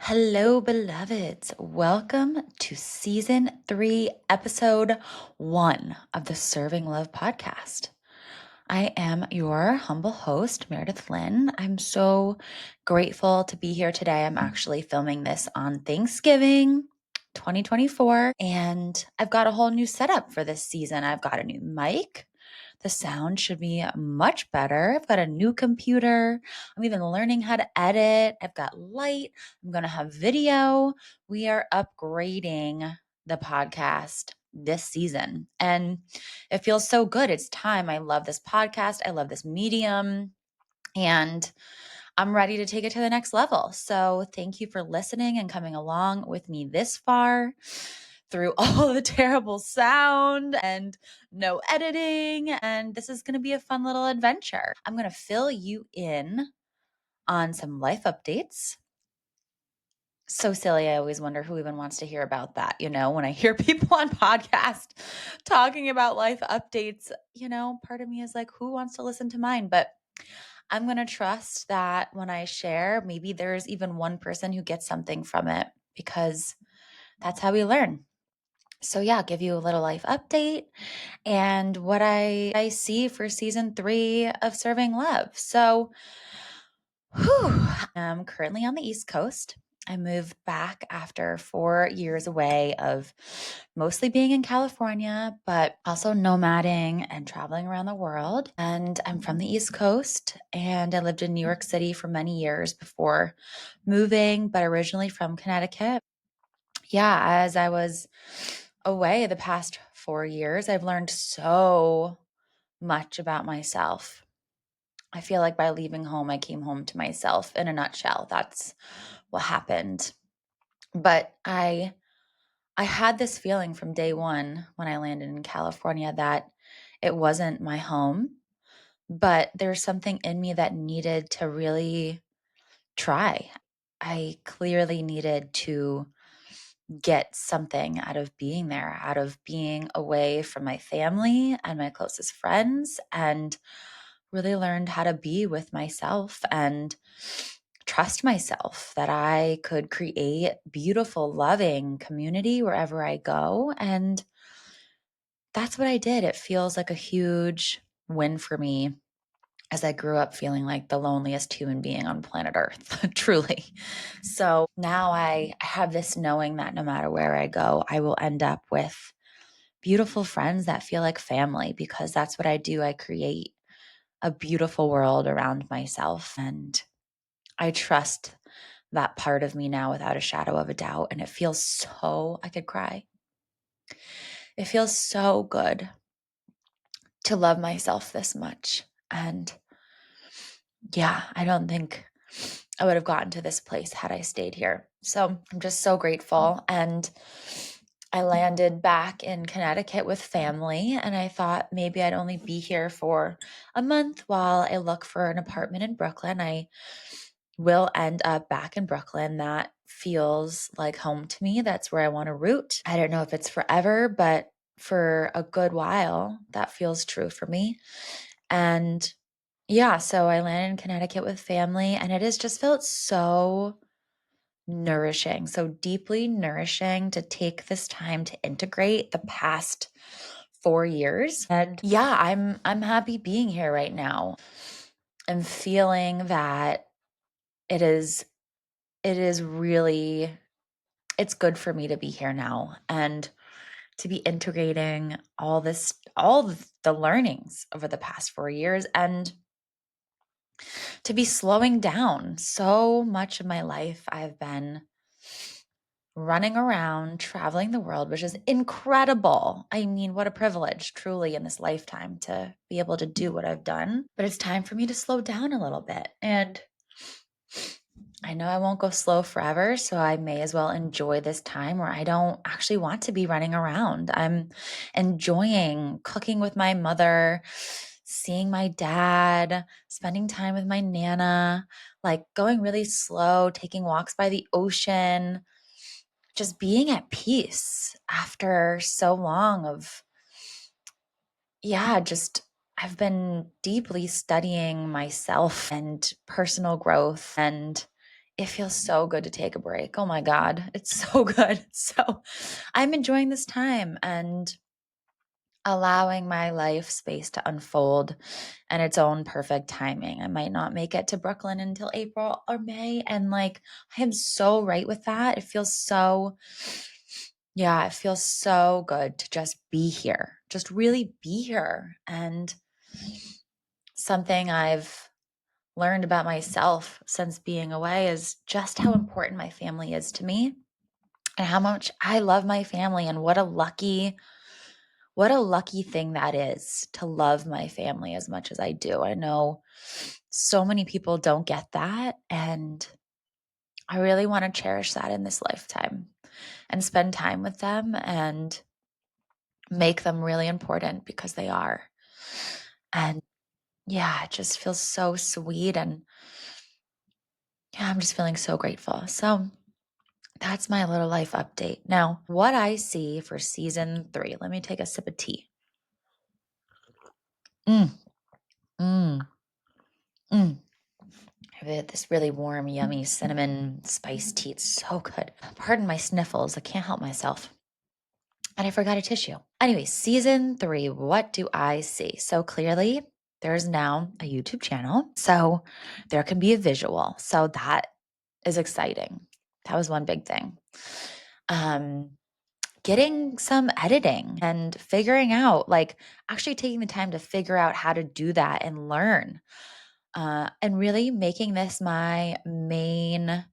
Hello, beloveds. Welcome to season 3, episode 1 of the Serving Love podcast. I am your humble host, Meredith Lynn. I'm so grateful to be here today. I'm actually filming this on Thanksgiving 2024, and I've got a whole new setup for this season. I've got a new mic. The sound should be much better. I've got a new computer. I'm even learning how to edit. I've got light. I'm going to have video. We are upgrading the podcast this season. And it feels so good. It's time. I love this podcast. I love this medium. And I'm ready to take it to the next level. So thank you for listening and coming along with me this far through all the terrible sound and no editing. And this is going to be a fun little adventure. I'm going to fill you in on some life updates. So silly. I always wonder who even wants to hear about that. When I hear people on podcast talking about life updates, part of me is like, who wants to listen to mine? But I'm going to trust that when I share, maybe there's even one person who gets something from it, because that's how we learn. So yeah, I'll give you a little life update and what I see for season 3 of Serving Love. So I'm currently on the East Coast. I moved back after 4 years away of mostly being in California, but also nomading and traveling around the world. And I'm from the East Coast, and I lived in New York City for many years before moving, but originally from Connecticut. Yeah, as I was away the past 4 years, I've learned so much about myself. I feel like by leaving home, I came home to myself in a nutshell. That's what happened. But I had this feeling from day one when I landed in California that it wasn't my home, but there's something in me that needed to really try. I clearly needed to get something out of being there, out of being away from my family and my closest friends, and really learned how to be with myself and trust myself that I could create beautiful, loving community wherever I go. And that's what I did. It feels like a huge win for me, as I grew up feeling like the loneliest human being on planet Earth, truly. So now I have this knowing that no matter where I go, I will end up with beautiful friends that feel like family, because that's what I do. I create a beautiful world around myself, and I trust that part of me now without a shadow of a doubt. And it feels so, I could cry. It feels so good to love myself this much. And yeah, I don't think I would have gotten to this place had I stayed here. So I'm just so grateful. And I landed back in Connecticut with family, and I thought maybe I'd only be here for a month while I look for an apartment in Brooklyn. I will end up back in Brooklyn. That feels like home to me. That's where I want to root. I don't know if it's forever, but for a good while, that feels true for me. And yeah, so I landed in Connecticut with family, and it has just felt so nourishing, so deeply nourishing to take this time to integrate the past 4 years. And yeah, I'm happy being here right now. I'm feeling that it is really, it's good for me to be here now and to be integrating all the learnings over the past 4 years, and to be slowing down. So much of my life I've been running around, traveling the world, which is incredible. I mean, what a privilege, truly, in this lifetime to be able to do what I've done. But it's time for me to slow down a little bit. And I know I won't go slow forever, so I may as well enjoy this time where I don't actually want to be running around. I'm enjoying cooking with my mother, seeing my dad, spending time with my Nana, like going really slow, taking walks by the ocean, just being at peace after so long of, just I've been deeply studying myself and personal growth and it feels so good to take a break. Oh my God, it's so good. So I'm enjoying this time and allowing my life space to unfold and its own perfect timing. I might not make it to Brooklyn until April or May. And like, I am so right with that. It feels so good to just be here, just really be here. And something I've learned about myself since being away is just how important my family is to me and how much I love my family and what a lucky thing that is to love my family as much as I do. I know so many people don't get that. And I really want to cherish that in this lifetime and spend time with them and make them really important because they are. And yeah, it just feels so sweet. And yeah, I'm just feeling so grateful. So that's my little life update. Now, what I see for season 3, let me take a sip of tea. Mm, mm, mm. I have this really warm, yummy cinnamon spice tea. It's so good. Pardon my sniffles. I can't help myself. And I forgot a tissue. Anyway, season 3, what do I see? So clearly, there's now a YouTube channel. So there can be a visual. So that is exciting. That was one big thing. Getting some editing and figuring out, like actually taking the time to figure out how to do that and learn. And really making this my main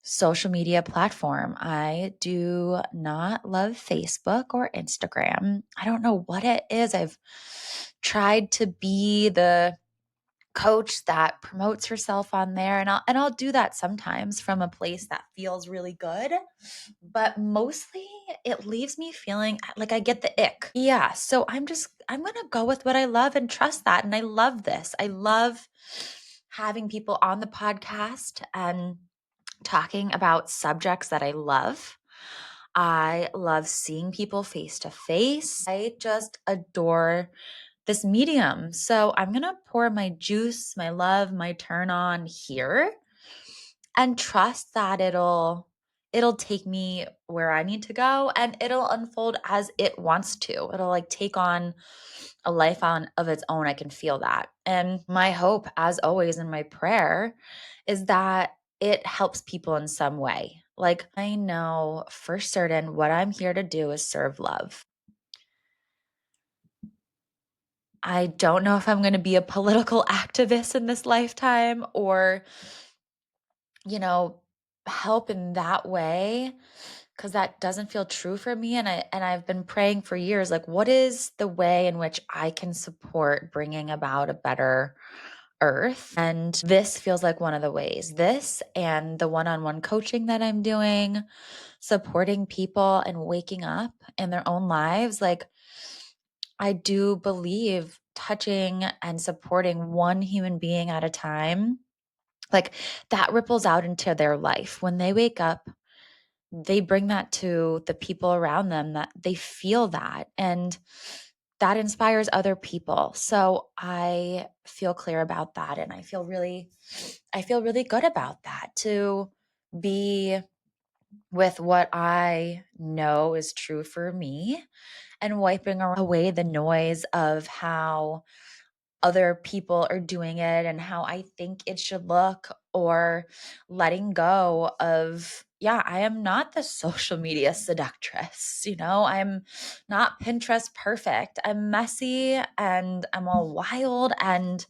social media platform. I do not love Facebook or Instagram. I don't know what it is. I've tried to be the coach that promotes herself on there, and I'll do that sometimes from a place that feels really good, but mostly it leaves me feeling like I get the ick. Yeah, so I'm going to go with what I love and trust that, and I love this. I love having people on the podcast and talking about subjects that I love. I love seeing people face to face. I just adore this medium. So I'm going to pour my juice, my love, my turn on here and trust that it'll take me where I need to go and it'll unfold as it wants to. It'll like take on a life on of its own. I can feel that. And my hope, as always, in my prayer is that it helps people in some way. Like I know for certain what I'm here to do is serve love. I don't know if I'm going to be a political activist in this lifetime or, you know, help in that way because that doesn't feel true for me. And I've been praying for years, like, what is the way in which I can support bringing about a better earth? And this feels like one of the ways. This and the one-on-one coaching that I'm doing, supporting people and waking up in their own lives, like I do believe touching and supporting one human being at a time, like that ripples out into their life. When they wake up, they bring that to the people around them that they feel that and that inspires other people. So I feel clear about that and I feel really good about that to be with what I know is true for me and wiping away the noise of how other people are doing it and how I think it should look, or letting go of, yeah, I am not the social media seductress. I'm not Pinterest perfect. I'm messy and I'm all wild and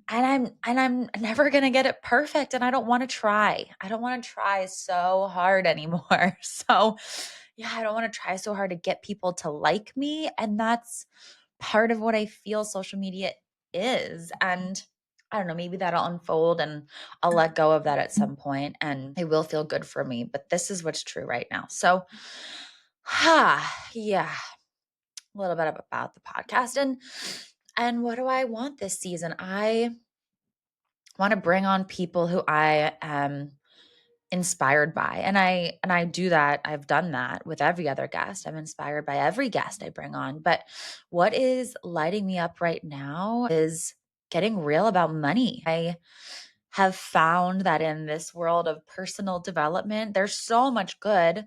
I'm never going to get it perfect and I don't want to try. I don't want to try so hard anymore. So, yeah, I don't want to try so hard to get people to like me, and that's part of what I feel social media is. And I don't know, maybe that'll unfold and I'll let go of that at some point and it will feel good for me, but this is what's true right now. So, yeah, a little bit about the podcast and what do I want this season? I want to bring on people who I am inspired by. And I do that. I've done that with every other guest. I'm inspired by every guest I bring on. But what is lighting me up right now is getting real about money. I have found that in this world of personal development, there's so much good,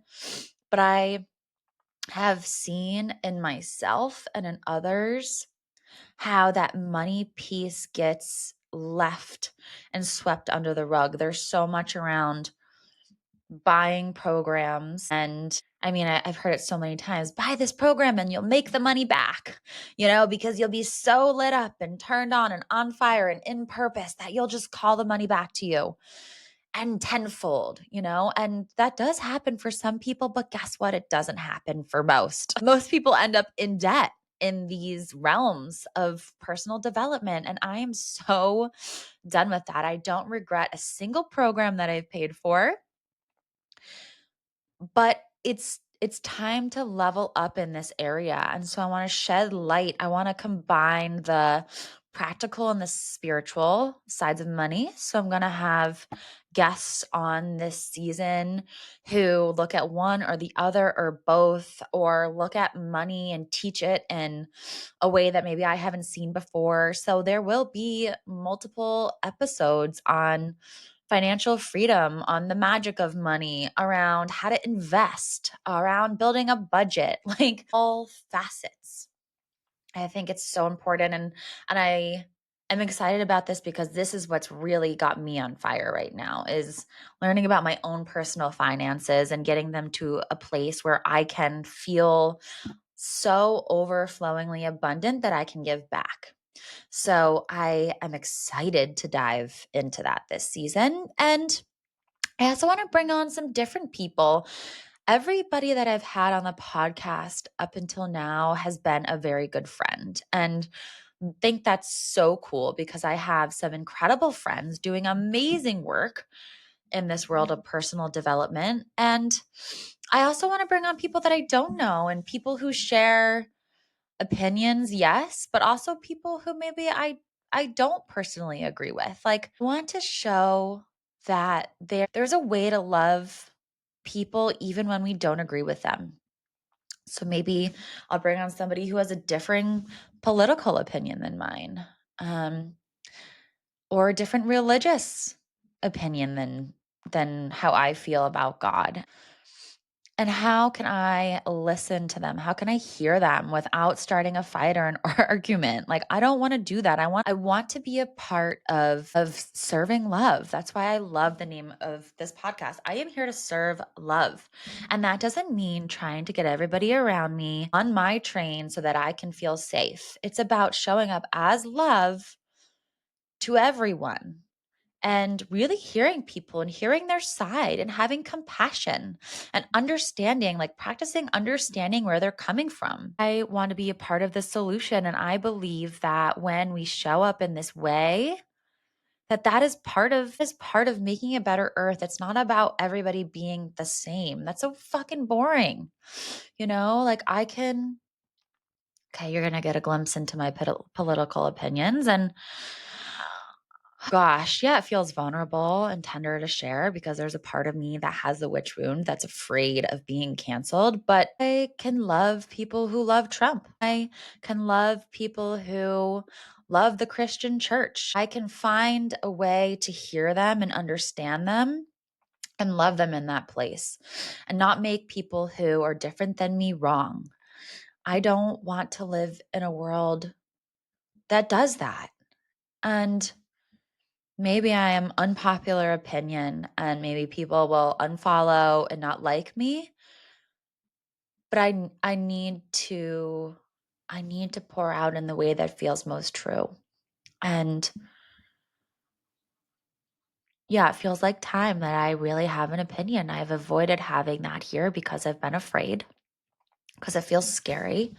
but I have seen in myself and in others how that money piece gets left and swept under the rug. There's so much around buying programs. And I mean, I've heard it so many times, buy this program and you'll make the money back, because you'll be so lit up and turned on fire and in purpose that you'll just call the money back to you and tenfold, and that does happen for some people, but guess what? It doesn't happen for most. Most people end up in debt in these realms of personal development. And I am so done with that. I don't regret a single program that I've paid for, but it's time to level up in this area. And so I want to shed light. I want to combine the practical and the spiritual sides of money. So I'm going to have guests on this season who look at one or the other or both, or look at money and teach it in a way that maybe I haven't seen before. So there will be multiple episodes on financial freedom, on the magic of money, around how to invest, around building a budget, like all facets. I think it's so important, and I am excited about this because this is what's really got me on fire right now, is learning about my own personal finances and getting them to a place where I can feel so overflowingly abundant that I can give back. So I am excited to dive into that this season. And I also want to bring on some different people. Everybody that I've had on the podcast up until now has been a very good friend. And think that's so cool because I have some incredible friends doing amazing work in this world of personal development. And I also want to bring on people that I don't know and people who share opinions, yes, but also people who maybe I don't personally agree with. Like, I want to show that there's a way to love people even when we don't agree with them. So maybe I'll bring on somebody who has a differing political opinion than mine, or a different religious opinion than how I feel about God. And how can I listen to them? How can I hear them without starting a fight or an argument? Like, I don't want to do that. I want to be a part of serving love. That's why I love the name of this podcast. I am here to serve love. And that doesn't mean trying to get everybody around me on my train so that I can feel safe. It's about showing up as love to everyone and really hearing people and hearing their side and having compassion and understanding, like practicing understanding where they're coming from. I want to be a part of the solution. And I believe that when we show up in this way, that is part of making a better earth. It's not about everybody being the same. That's so fucking boring. Like okay, you're going to get a glimpse into my political opinions. And gosh, yeah, it feels vulnerable and tender to share because there's a part of me that has the witch wound that's afraid of being canceled. But I can love people who love Trump. I can love people who love the Christian church. I can find a way to hear them and understand them and love them in that place and not make people who are different than me wrong. I don't want to live in a world that does that. And maybe I am unpopular opinion and maybe people will unfollow and not like me, but I need to pour out in the way that feels most true. And yeah, it feels like time that I really have an opinion. I've avoided having that here because I've been afraid, because it feels scary.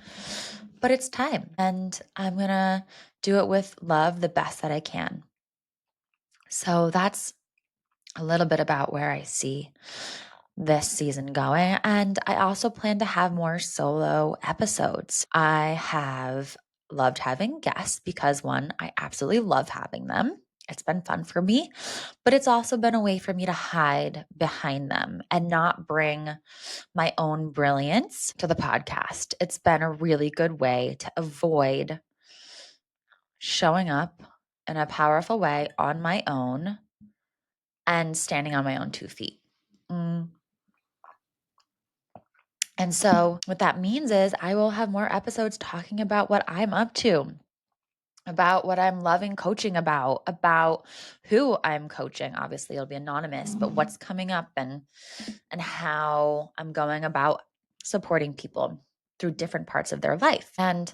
But it's time, and I'm going to do it with love the best that I can. So that's a little bit about where I see this season going. And I also plan to have more solo episodes. I have loved having guests because, one, I absolutely love having them. It's been fun for me, but it's also been a way for me to hide behind them and not bring my own brilliance to the podcast. It's been a really good way to avoid showing up in a powerful way on my own and standing on my own 2 feet. Mm. And so what that means is I will have more episodes talking about what I'm up to, about what I'm loving coaching about who I'm coaching. Obviously, it'll be anonymous, but what's coming up and how I'm going about supporting people through different parts of their life. And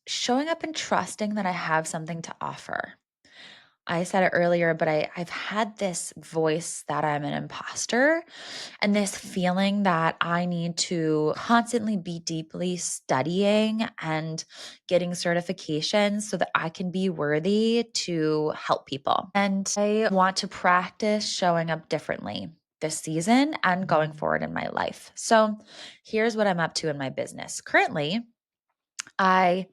showing up and trusting that I have something to offer. I said it earlier, but I've had this voice that I'm an imposter and this feeling that I need to constantly be deeply studying and getting certifications so that I can be worthy to help people. And I want to practice showing up differently this season and going forward in my life. So here's what I'm up to in my business. Currently, I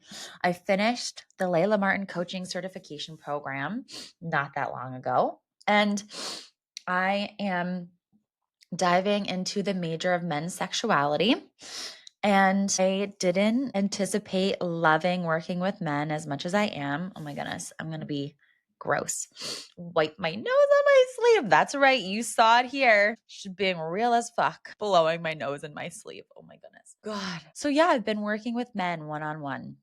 finished the Layla Martin coaching certification program not that long ago, and I am diving into the major of men's sexuality. And I didn't anticipate loving working with men as much as I am. Oh my goodness, I'm going to be gross. Wipe my nose on my sleeve. That's right. You saw it here. She's being real as fuck, blowing my nose in my sleeve. Oh my goodness. God. So yeah, I've been working with men one-on-one.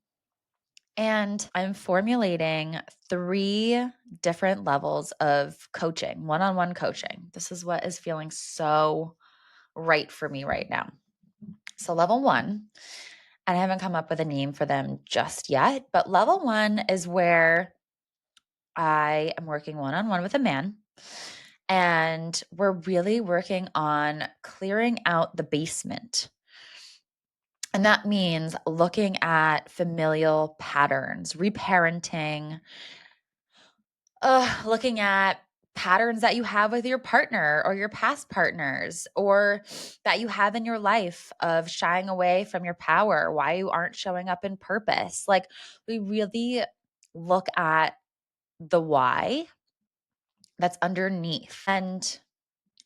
And I'm formulating 3 different levels of coaching, one-on-one coaching. This is what is feeling so right for me right now. So level 1, and I haven't come up with a name for them just yet, but level 1 is where I am working one-on-one with a man, and we're really working on clearing out the basement. And that means looking at familial patterns, reparenting, looking at patterns that you have with your partner or your past partners or that you have in your life of shying away from your power, why you aren't showing up in purpose. Like we really look at the why that's underneath. And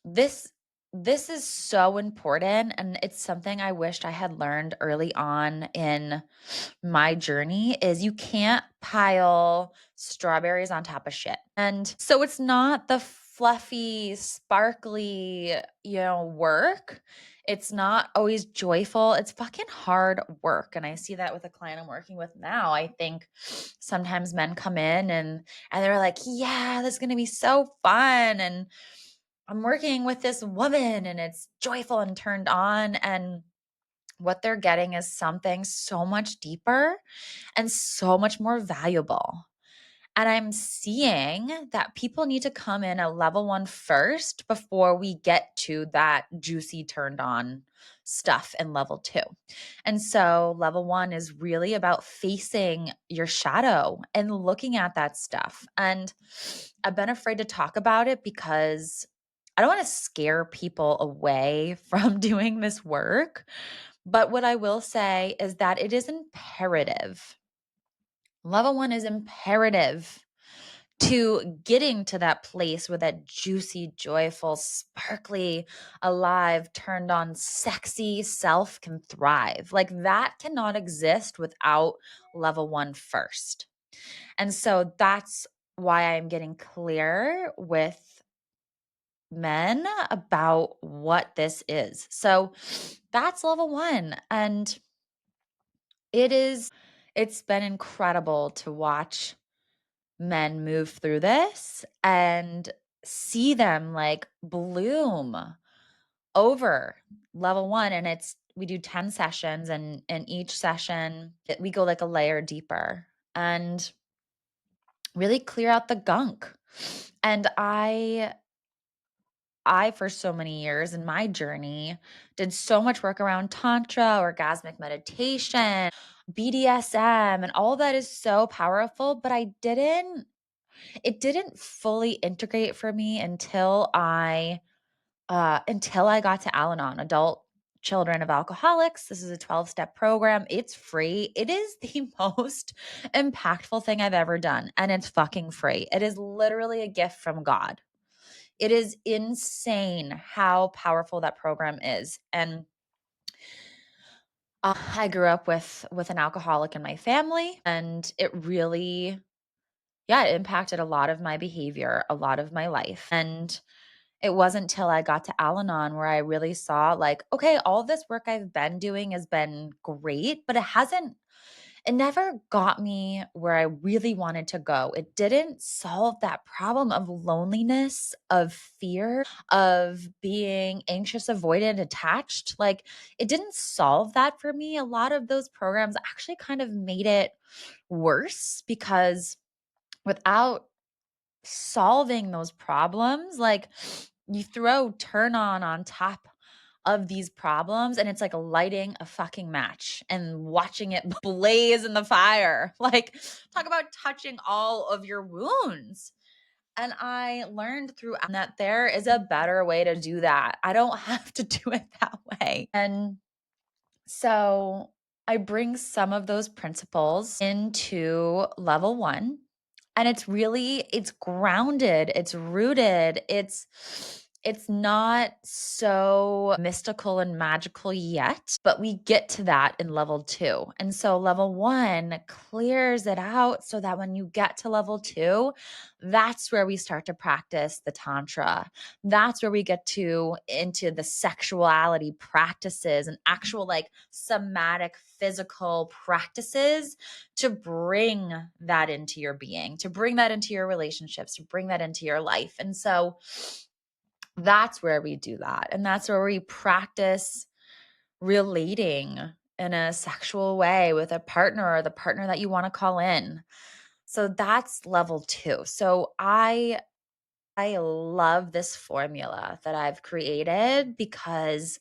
this this is so important, and it's something I wished I had learned early on in my journey is you can't pile strawberries on top of shit. And so it's not the fluffy, sparkly, work. It's not always joyful. It's fucking hard work. And I see that with a client I'm working with now. I think sometimes men come in and they're like, "Yeah, this is going to be so fun." And I'm working with this woman and it's joyful and turned on, and what they're getting is something so much deeper and so much more valuable. And I'm seeing that people need to come in at level 1 first before we get to that juicy turned on stuff in level 2. And so level 1 is really about facing your shadow and looking at that stuff. And I've been afraid to talk about it because I don't want to scare people away from doing this work. But what I will say is that it is imperative. Level 1 is imperative to getting to that place where that juicy, joyful, sparkly, alive, turned on, sexy self can thrive. Like that cannot exist without level 1 first. And so that's why I'm getting clear with men about what this is. So that's level 1. And it's been incredible to watch men move through this and see them like bloom over level 1. And we do 10 sessions, and in each session we go like a layer deeper and really clear out the gunk. And I, for so many years in my journey, did so much work around Tantra, orgasmic meditation, BDSM, and all that is so powerful. But it didn't fully integrate for me until I got to Al Anon, Adult Children of Alcoholics. This is a 12-step program. It's free. It is the most impactful thing I've ever done. And it's fucking free. It is literally a gift from God. It is insane how powerful that program is. And I grew up with an alcoholic in my family, and it really yeah, it impacted a lot of my behavior, a lot of my life. And it wasn't till I got to Al Anon where I really saw, like, okay, all this work I've been doing has been great, but it never got me where I really wanted to go. It didn't solve that problem of loneliness, of fear, of being anxious, avoidant, attached. Like, it didn't solve that for me. A lot of those programs actually kind of made it worse because without solving those problems, like, you throw turn on top of these problems and it's like lighting a fucking match and watching it blaze in the fire. Like, talk about touching all of your wounds. And I learned through that there is a better way to do that. I don't have to do it that way. And so I bring some of those principles into level 1, and it's grounded, it's rooted, it's not so mystical and magical yet, but we get to that in level 2. And so level 1 clears it out so that when you get to level 2, that's where we start to practice the tantra. That's where we get to into the sexuality practices and actual, like, somatic physical practices to bring that into your being, to bring that into your relationships, to bring that into your life. And so that's where we do that. And that's where we practice relating in a sexual way with a partner or the partner that you want to call in. So that's level 2. So I love this formula that I've created because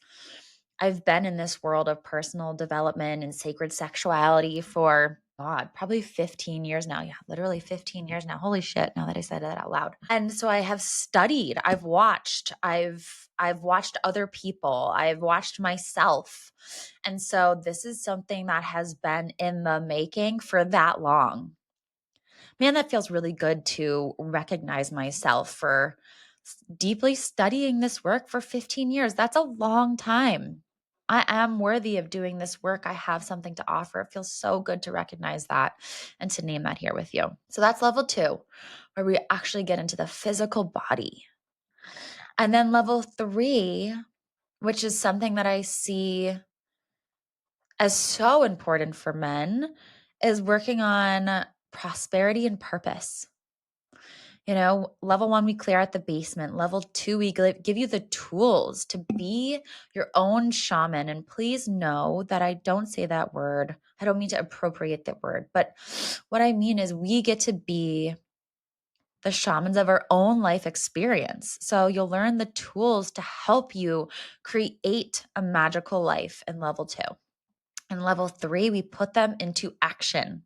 I've been in this world of personal development and sacred sexuality for God, probably 15 years now. Yeah, literally 15 years now. Holy shit, now that I said that out loud. And so I have studied, I've watched other people, I've watched myself. And so this is something that has been in the making for that long. Man, that feels really good to recognize myself for deeply studying this work for 15 years. That's a long time. I am worthy of doing this work. I have something to offer. It feels so good to recognize that and to name that here with you. So that's level 2, where we actually get into the physical body. And then level 3, which is something that I see as so important for men, is working on prosperity and purpose. You know, level 1, we clear out the basement. Level 2, we give you the tools to be your own shaman. And please know that I don't say that word. I don't mean to appropriate that word. But what I mean is we get to be the shamans of our own life experience. So you'll learn the tools to help you create a magical life in level 2. In level 3, we put them into action.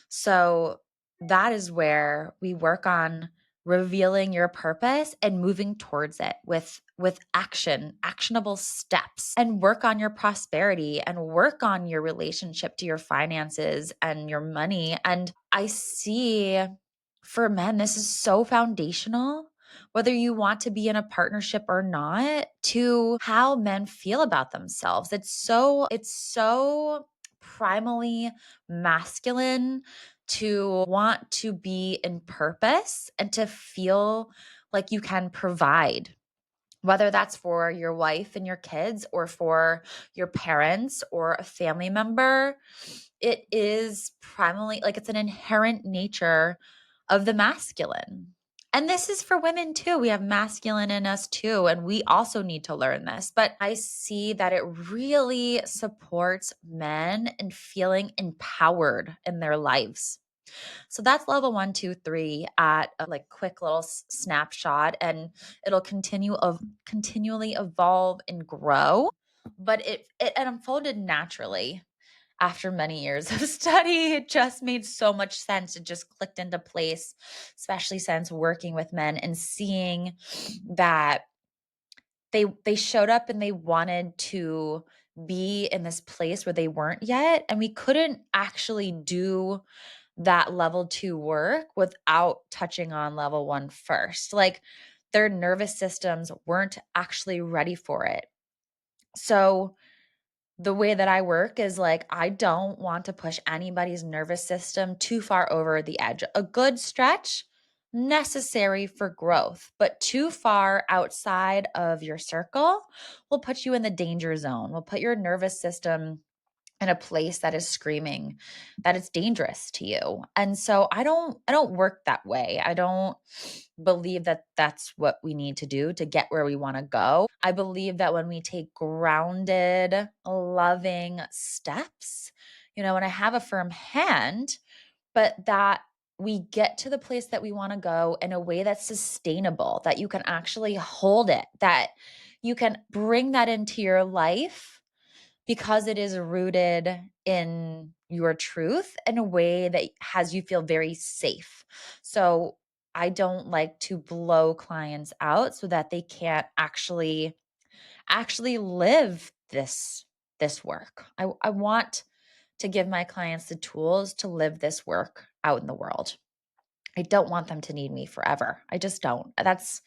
So that is where we work on revealing your purpose and moving towards it with actionable steps, and work on your prosperity and work on your relationship to your finances and your money. And I see, for men, this is so foundational, whether you want to be in a partnership or not, to how men feel about themselves. It's so primally masculine to want to be in purpose and to feel like you can provide, whether that's for your wife and your kids or for your parents or a family member. It is primarily, like, it's an inherent nature of the masculine. And this is for women too. We have masculine in us too. And we also need to learn this. But I see that it really supports men in feeling empowered in their lives. So that's level 1, 2, 3 at a, like, quick little snapshot, and it'll continually evolve and grow. But it unfolded naturally after many years of study. It just made so much sense. It just clicked into place, especially since working with men and seeing that they showed up and they wanted to be in this place where they weren't yet, and we couldn't actually do that level 2 work without touching on level 1 first. Like, their nervous systems weren't actually ready for it. So the way that I work is like, I don't want to push anybody's nervous system too far over the edge. A good stretch, necessary for growth, but too far outside of your circle will put you in the danger zone, will put your nervous system in a place that is screaming that it's dangerous to you. And so I don't work that way. I don't believe that that's what we need to do to get where we want to go. I believe that when we take grounded, loving steps, when I have a firm hand, but that we get to the place that we want to go in a way that's sustainable, that you can actually hold it, that you can bring that into your life because it is rooted in your truth in a way that has you feel very safe. So I don't like to blow clients out so that they can't actually live this work. I want to give my clients the tools to live this work out in the world. I don't want them to need me forever. I just don't. That's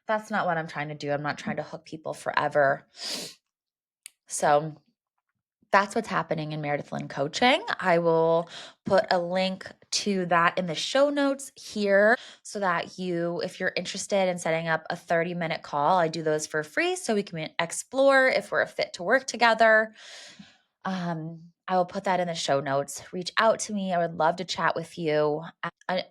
not what I'm trying to do. I'm not trying to hook people forever. So that's what's happening in Meredith Lynn Coaching. I will put a link to that in the show notes here so that if you're interested in setting up a 30-minute call, I do those for free so we can explore if we're a fit to work together. I will put that in the show notes. Reach out to me. I would love to chat with you.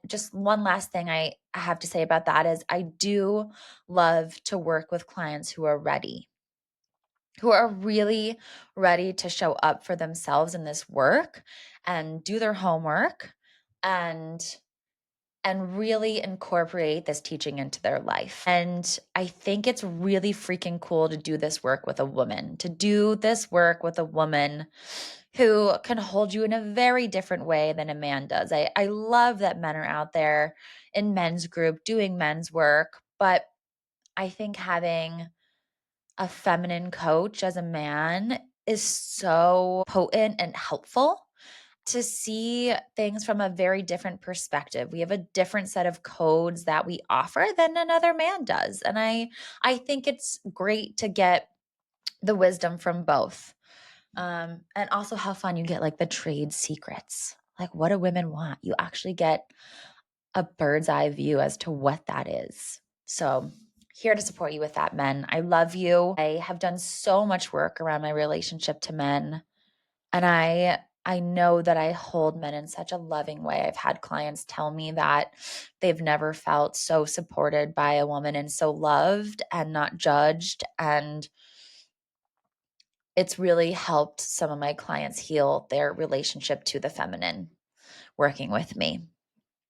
Just one last thing I have to say about that is I do love to work with clients who are ready, who are really ready to show up for themselves in this work and do their homework and really incorporate this teaching into their life. And I think it's really freaking cool to do this work with a woman, who can hold you in a very different way than a man does. I love that men are out there in men's group doing men's work, but I think having a feminine coach as a man is so potent and helpful to see things from a very different perspective. We have a different set of codes that we offer than another man does. And I think it's great to get the wisdom from both. And also how fun you get like the trade secrets. Like, what do women want? You actually get a bird's eye view as to what that is. So here to support you with that, men. I love you. I have done so much work around my relationship to men. And I know that I hold men in such a loving way. I've had clients tell me that they've never felt so supported by a woman and so loved and not judged. And it's really helped some of my clients heal their relationship to the feminine working with me.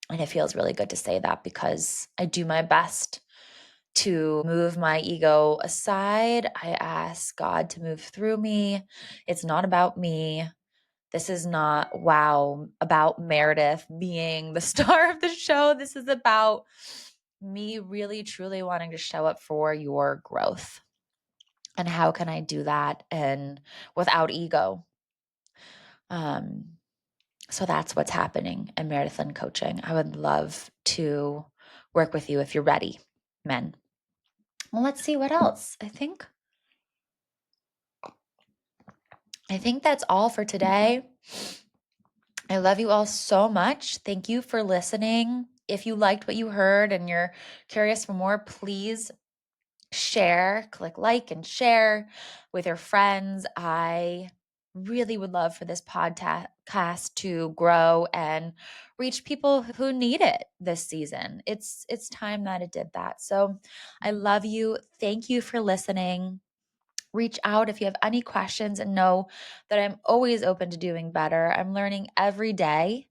And it feels really good to say that because I do my best to move my ego aside. I ask God to move through me. It's not about me. This is not, about Meredith being the star of the show. This is about me really, truly wanting to show up for your growth. And how can I do that and without ego? So that's what's happening in Meredith Lynn Coaching. I would love to work with you if you're ready, men. Well, let's see what else. I think that's all for today. I love you all so much. Thank you for listening. If you liked what you heard and you're curious for more, please click like and share with your friends. I really would love for this podcast to grow and reach people who need it this season. It's time that it did that. So I love you. Thank you for listening. Reach out if you have any questions and know that I'm always open to doing better. I'm learning every day.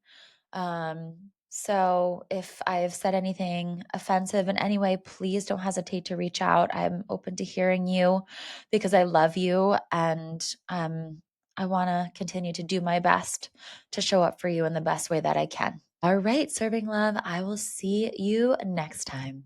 So if I've said anything offensive in any way, please don't hesitate to reach out. I'm open to hearing you because I love you and I want to continue to do my best to show up for you in the best way that I can. All right, serving love. I will see you next time.